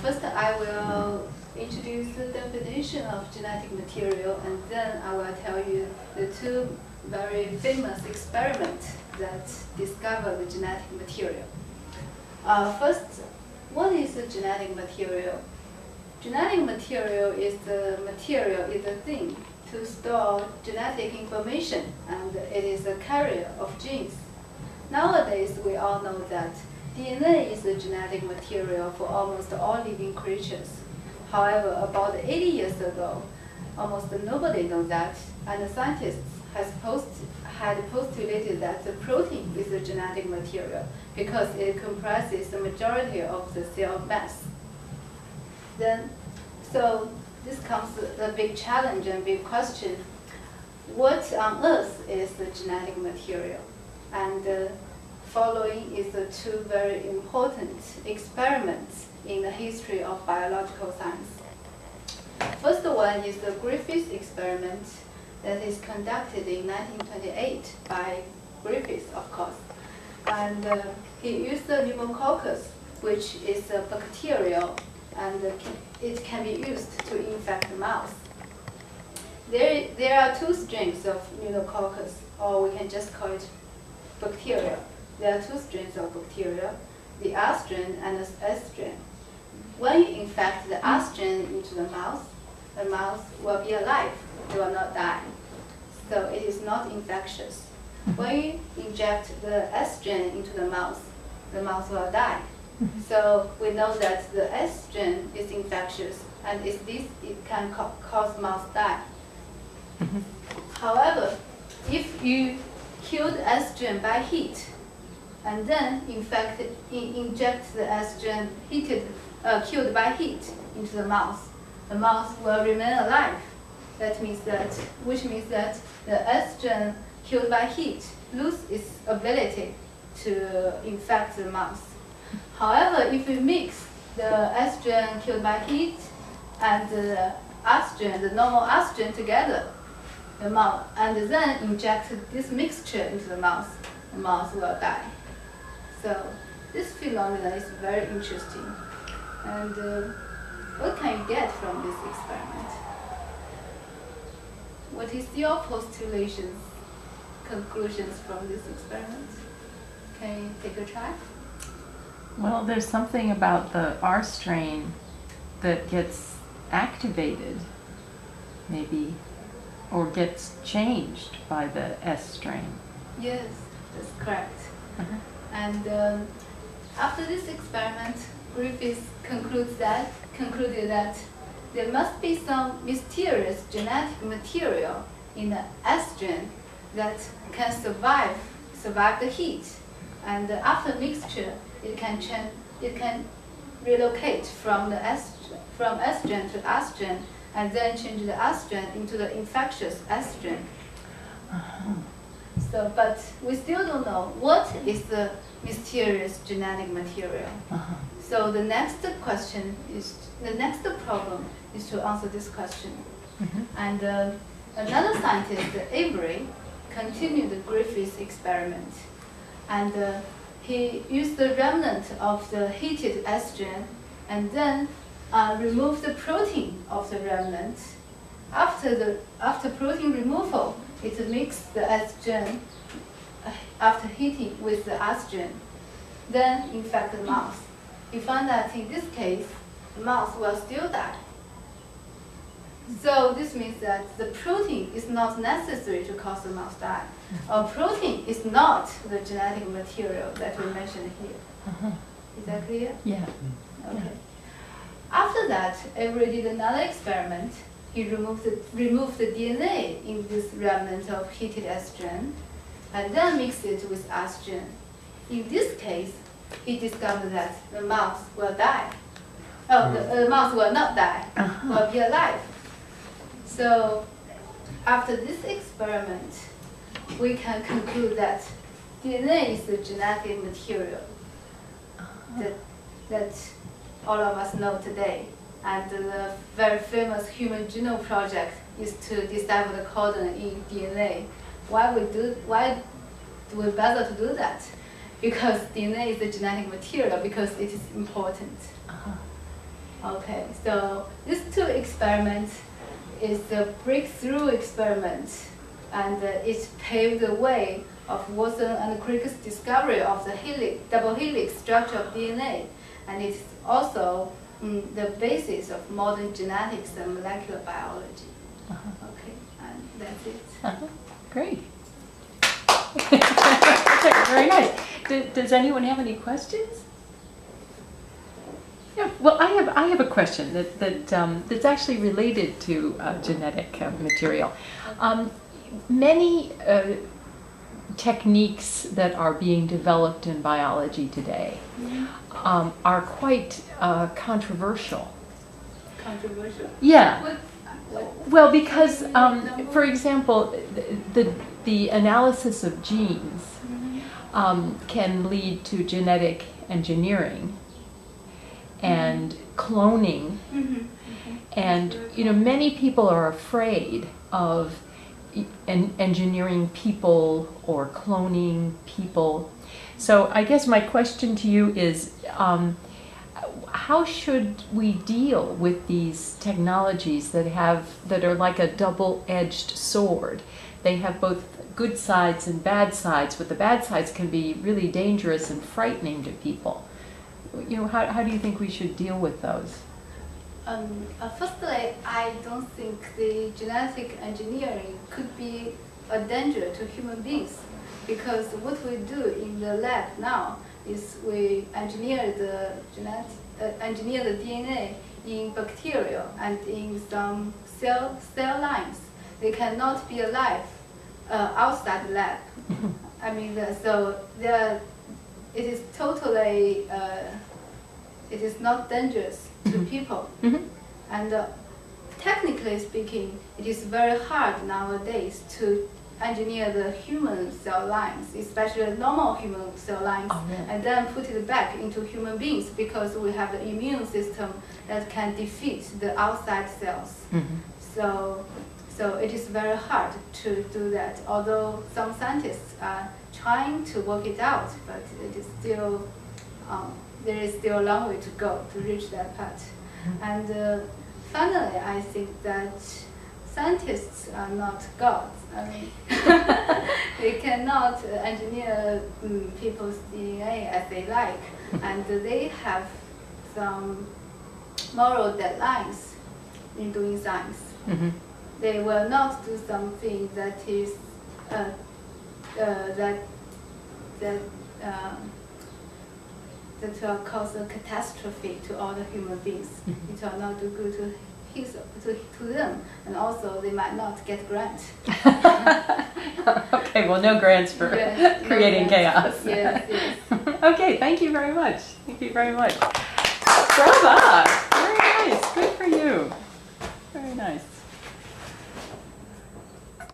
First, I will introduce the definition of genetic material, and then I will tell you the two very famous experiments that discover the genetic material. First, what is a genetic material? Genetic material is the thing to store genetic information, and it is a carrier of genes. Nowadays, we all know that DNA is the genetic material for almost all living creatures. However, about 80 years ago, almost nobody knows that, and the scientists had postulated that the protein is the genetic material because it comprises the majority of the cell mass. So this comes the big challenge and big question: what on earth is the genetic material? And following is the two very important experiments in the history of biological science. First one is the Griffith experiment that is conducted in 1928 by Griffith, of course. And he used the pneumococcus, which is a bacterial, and it can be used to infect mouse. There are two strains of pneumococcus, or we can just call it bacteria. There are two strains of bacteria, the R strain and the S strain. When you infect the R strain into the mouse will be alive, it will not die. So it is not infectious. When you inject the S strain into the mouse will die. So we know that the S strain is infectious, and it can cause mouse die. However, if you kill the S strain by heat, and then inject the S strain killed by heat into the mouse will remain alive. Which means that the S strain killed by heat loses its ability to infect the mouse. However, if we mix the S strain killed by heat and the R strain, the normal R strain together, and then inject this mixture into the mouse will die. So this phenomenon is very interesting. And what can you get from this experiment? What is your conclusions from this experiment? Can you take a try? Well, there's something about the R strain that gets activated, maybe, or gets changed by the S strain. Yes, that's correct. And after this experiment, Griffith concluded that there must be some mysterious genetic material in the S strain that can survive the heat, and after mixture, it can relocate from S strain to R strain, and then change the R strain into the infectious S strain. So, but we still don't know what is the mysterious genetic material. So the next problem is to answer this question. And another scientist, Avery, continued the Griffith experiment, and he used the remnant of the heated S strain and then removed the protein of the remnant. After protein removal, it mixed the S strain after heating with the R strain, then infect the mouse. He found that in this case, the mouse will still die. So this means that the protein is not necessary to cause the mouse die. Or protein is not the genetic material that we mentioned here. Is that clear? Yeah. Okay. After that, Avery did another experiment. He removed the DNA in this remnant of heated S strain, and then mixed it with R strain. In this case, he discovered that the mouse will die. The mouse will not die, will be alive. So after this experiment, we can conclude that DNA is the genetic material that all of us know today. And the very famous Human Genome Project is to decipher the codon in DNA. Why do we bother to do that? Because DNA is the genetic material, because it is important. Okay, so these two experiments is the breakthrough experiment, and it paved the way of Watson and Crick's discovery of the double helix structure of DNA, and it's also the basis of modern genetics and molecular biology. Okay, and that's it. Great. Very nice. Does anyone have any questions? Yeah, well, I have a question that's actually related to genetic material. Many techniques that are being developed in biology today are quite controversial. Controversial? Yeah. Well, because, for example, the analysis of genes can lead to genetic engineering and cloning, and many people are afraid of engineering people or cloning people. So I guess my question to you is, how should we deal with these technologies that are like a double-edged sword? They have both good sides and bad sides, but the bad sides can be really dangerous and frightening to people. How do you think we should deal with those? Firstly, I don't think the genetic engineering could be a danger to human beings, because what we do in the lab now is we engineer the DNA in bacteria and in some cell lines. They cannot be alive outside the lab. I mean, it is totally, it is not dangerous to people. And technically speaking, it is very hard nowadays to engineer the human cell lines, especially normal human cell lines, and then put it back into human beings, because we have the immune system that can defeat the outside cells. So it is very hard to do that, although some scientists are trying to work it out, but it is still, there is still a long way to go to reach that part. And finally, I think that scientists are not gods. I mean, they cannot engineer people's DNA as they like, and they have some moral deadlines in doing science. They will not do something that is that will cause a catastrophe to all the human beings. It will not do good to them, and also they might not get grants. Okay, well, no grants for creating chaos. Yes. Okay, thank you very much. Thank you very much. Bravo!